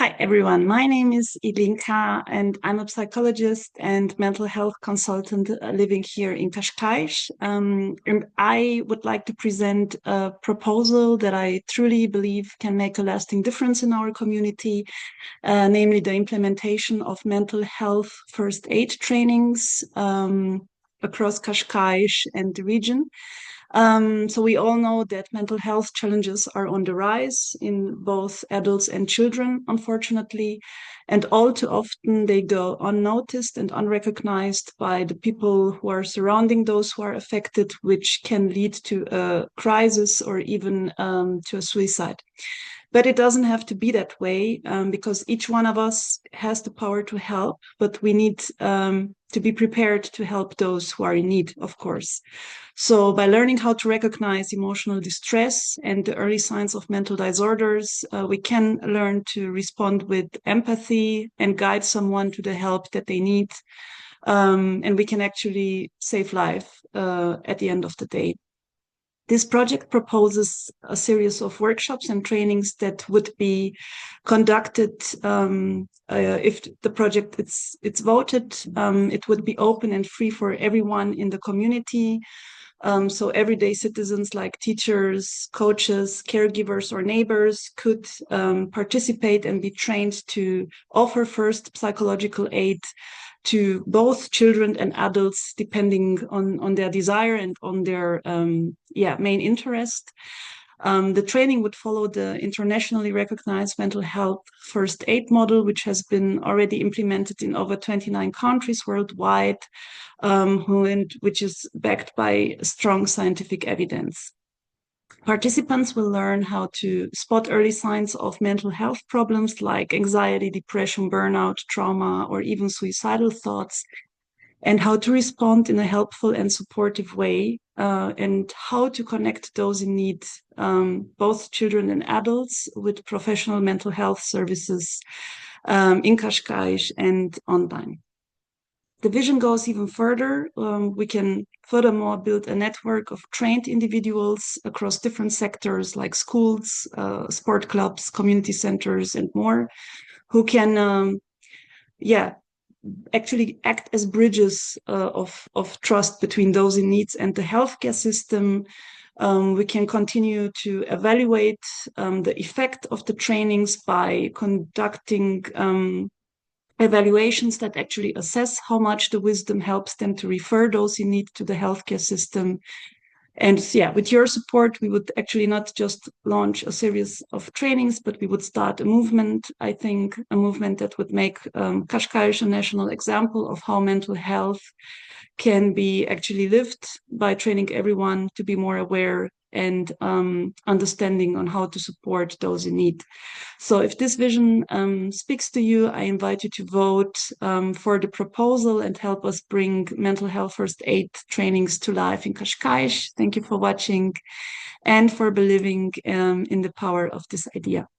Hi, everyone. My name is Ilinka, and I'm a psychologist and mental health consultant living here in Cascais. And I would like to present a proposal that I truly believe can make a lasting difference in our community, namely the implementation of mental health first aid trainings across Cascais and the region. So we all know that mental health challenges are on the rise in both adults and children, unfortunately, and all too often they go unnoticed and unrecognized by the people who are surrounding those who are affected, which can lead to a crisis or even to a suicide. But it doesn't have to be that way because each one of us has the power to help, but we need to be prepared to help those who are in need, of course. So by learning how to recognize emotional distress and the early signs of mental disorders, we can learn to respond with empathy and guide someone to the help that they need. And we can actually save life at the end of the day. This project proposes a series of workshops and trainings that would be conducted if the project it's voted. It would be open and free for everyone in the community. So everyday citizens like teachers, coaches, caregivers, or neighbors could participate and be trained to offer first psychological aid to both children and adults, depending on their desire and on their main interest. The training would follow the internationally recognized mental health first aid model, which has been already implemented in over 29 countries worldwide, which is backed by strong scientific evidence. Participants will learn how to spot early signs of mental health problems like anxiety, depression, burnout, trauma, or even suicidal thoughts, and how to respond in a helpful and supportive way, and how to connect those in need, both children and adults, with professional mental health services in Cascais and online. The vision goes even further. We can furthermore build a network of trained individuals across different sectors like schools, sport clubs, community centers, and more, who can actually act as bridges of trust between those in need and the healthcare system. We can continue to evaluate the effect of the trainings by conducting evaluations that actually assess how much the wisdom helps them to refer those in need to the healthcare system. And with your support, we would actually not just launch a series of trainings, but we would start a movement, I think, a movement that would make Cascais a national example of how mental health can be actually lived by training everyone to be more aware and understanding on how to support those in need. So if this vision speaks to you, I invite you to vote for the proposal and help us bring mental health first aid trainings to life in Cascais. Thank you for watching and for believing in the power of this idea.